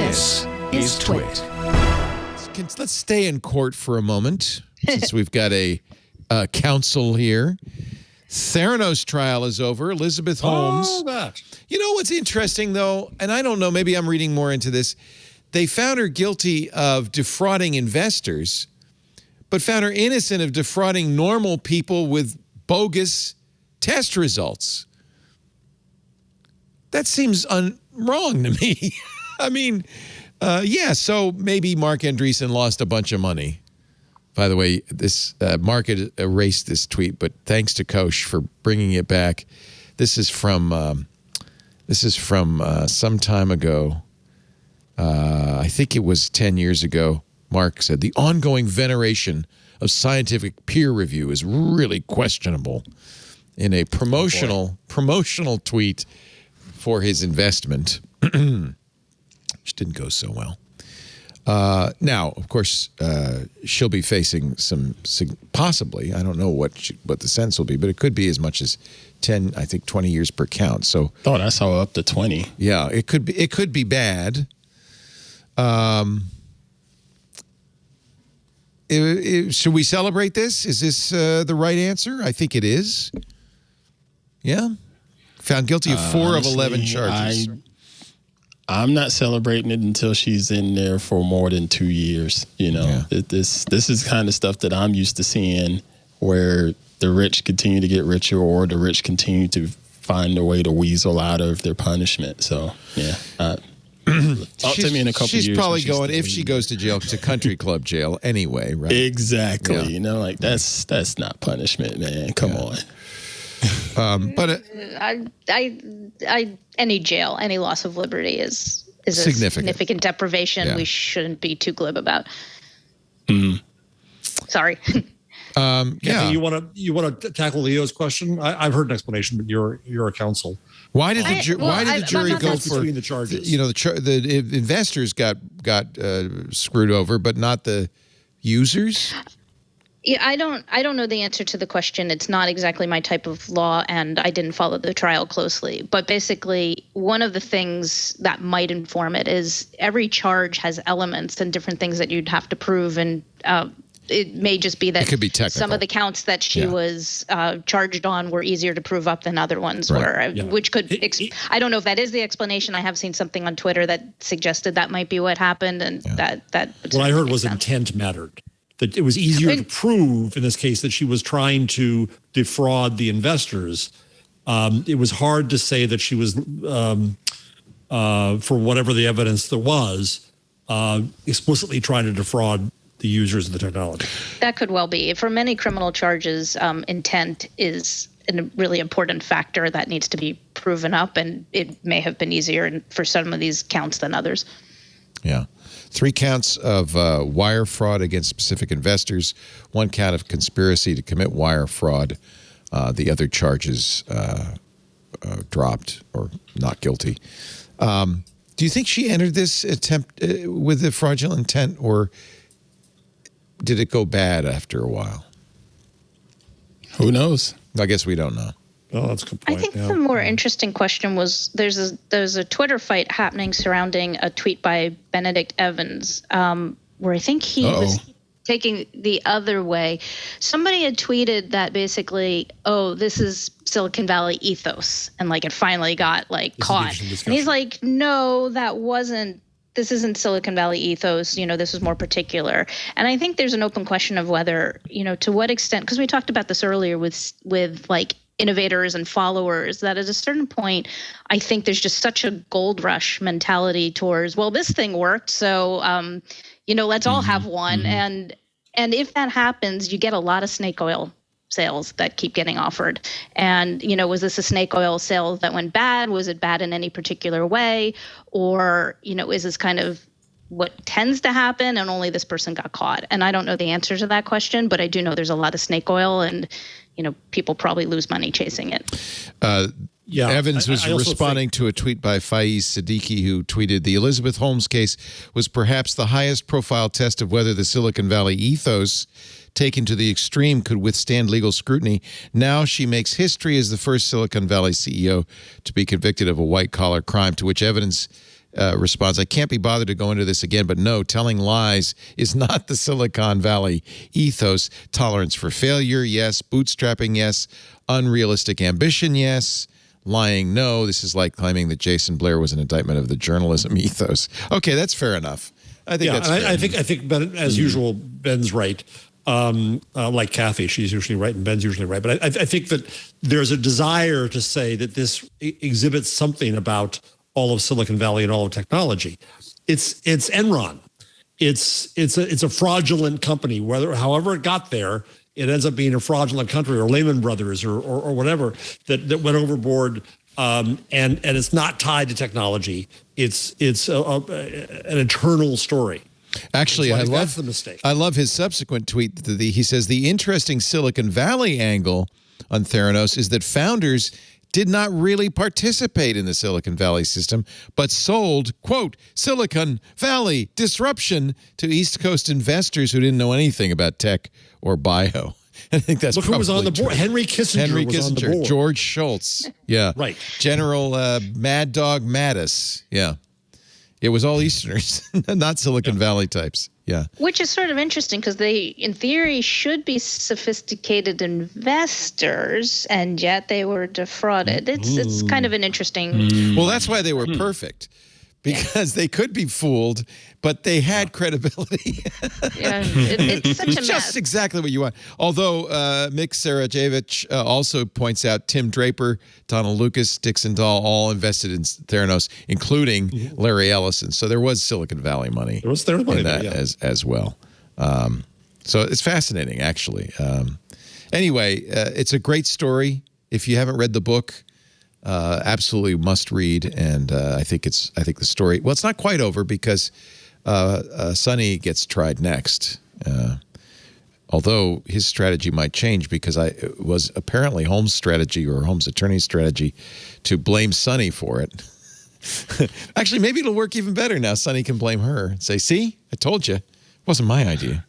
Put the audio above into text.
This is TWiT. Let's stay in court for a moment, since we've got a counsel here. Theranos trial is over. Elizabeth Holmes. Oh, that. You know what's interesting, though, and I don't know, maybe I'm reading more into this. They found her guilty of defrauding investors, but found her innocent of defrauding normal people with bogus test results. That seems wrong to me. I mean, yeah, so maybe Mark Andreessen lost a bunch of money. By the way, this Mark had erased this tweet, but thanks to Koch for bringing it back. This is from some time ago. I think it was 10 years ago. Mark said, the ongoing veneration of scientific peer review is really questionable, in a promotional tweet for his investment, which didn't go so well. Now, of course, she'll be facing some, possibly, I don't know what the sentence will be, but it could be as much as 10, I think 20 years per count. So, oh, that's all up to 20. Yeah, it could be bad. Should we celebrate this? Is this the right answer? I think it is. Yeah. Found guilty of 4 honestly, of 11 charges. I'm not celebrating it until she's in there for more than 2 years. You know, yeah. This is kind of stuff that I'm used to seeing, where the rich continue to get richer, or the rich continue to find a way to weasel out of their punishment. So, yeah. Talk to me in a couple years. She's probably going, if she goes to jail, to country club jail anyway, right? Exactly. Yeah. You know, like that's not punishment, man. Come on. But any jail, any loss of liberty is a significant deprivation. Yeah. We shouldn't be too glib about. Sorry. Cathy, you want to tackle Leo's question? I've heard an explanation, but you're a counsel. Why did the jury go for between the charges? You know, the investors got screwed over, but not the users. Yeah, I don't know the answer to the question. It's not exactly my type of law, and I didn't follow the trial closely. But basically, one of the things that might inform it is every charge has elements and different things that you'd have to prove, and it may just be that it could be technical. Some of the counts that she was charged on were easier to prove up than other ones were, which could I don't know if that is the explanation. I have seen something on Twitter that suggested that might be what happened, and that what I heard was intent mattered. That it was easier to prove in this case that she was trying to defraud the investors. It was hard to say that she was, for whatever the evidence there was, explicitly trying to defraud the users of the technology. That could well be. For many criminal charges, intent is a really important factor that needs to be proven up, and it may have been easier for some of these counts than others. Yeah. 3 counts of wire fraud against specific investors, 1 count of conspiracy to commit wire fraud. The other charges dropped or not guilty. Do you think she entered this attempt with a fraudulent intent, or did it go bad after a while? Who knows? I guess we don't know. Oh, that's a good point. I think the more interesting question was there's a Twitter fight happening surrounding a tweet by Benedict Evans, where I think he was taking the other way. Somebody had tweeted that basically, oh, this is Silicon Valley ethos, and like it finally got like caught. And he's like, no, this isn't Silicon Valley ethos, you know, this is more particular. And I think there's an open question of whether, you know, to what extent, because we talked about this earlier with like innovators and followers, that at a certain point, I think there's just such a gold rush mentality towards, well, this thing worked, so, you know, let's all have one. And if that happens, you get a lot of snake oil sales that keep getting offered. And, you know, was this a snake oil sale that went bad? Was it bad in any particular way? Or, you know, is this kind of what tends to happen and only this person got caught? And I don't know the answer to that question, but I do know there's a lot of snake oil, and, you know, people probably lose money chasing it. Evans was responding to a tweet by Faiz Siddiqui, who tweeted, the Elizabeth Holmes case was perhaps the highest profile test of whether the Silicon Valley ethos taken to the extreme could withstand legal scrutiny. Now she makes history as the first Silicon Valley CEO to be convicted of a white-collar crime, to which Evans responds, I can't be bothered to go into this again, but no, telling lies is not the Silicon Valley ethos. Tolerance for failure, yes. Bootstrapping, yes. Unrealistic ambition, yes. Lying, no. This is like claiming that Jason Blair was an indictment of the journalism ethos. Okay, that's fair enough. I think that's fair. I think Ben, as usual, Ben's right. Like Cathy, she's usually right and Ben's usually right. But I think that there's a desire to say that this exhibits something about all of Silicon Valley and all of technology. It's Enron. It's a fraudulent company. However it got there, it ends up being a fraudulent country, or Lehman Brothers, or whatever that went overboard. And it's not tied to technology. It's an eternal story. Actually, so I love that's the mistake. I love his subsequent tweet. He says the interesting Silicon Valley angle on Theranos is that founders did not really participate in the Silicon Valley system, but sold, quote, Silicon Valley disruption to East Coast investors who didn't know anything about tech or bio. I think that's Look who was on the board. true. Henry Kissinger was on the board. George Shultz. Yeah. Right. General Mad Dog Mattis. Yeah. It was all Easterners, not Silicon Valley types. Yeah. Which is sort of interesting because they, in theory, should be sophisticated investors, and yet they were defrauded. It's kind of an interesting. Well, that's why they were perfect, because they could be fooled, but they had credibility. Yeah, it's such a Just mess. exactly what you want. Although Mick Sarajevich also points out Tim Draper, Donald Lucas, Dixon Dahl all invested in Theranos, including Larry Ellison. So there was Silicon Valley money. There was money in that there, yeah. as well. So it's fascinating, actually. Anyway, it's a great story. If you haven't read the book, absolutely must read. And I think the story. Well, it's not quite over because Sonny gets tried next. Although his strategy might change because it was apparently Holmes' strategy or Holmes' attorney's strategy to blame Sonny for it. Actually, maybe it'll work even better now. Sonny can blame her and say, see, I told you. It wasn't my idea.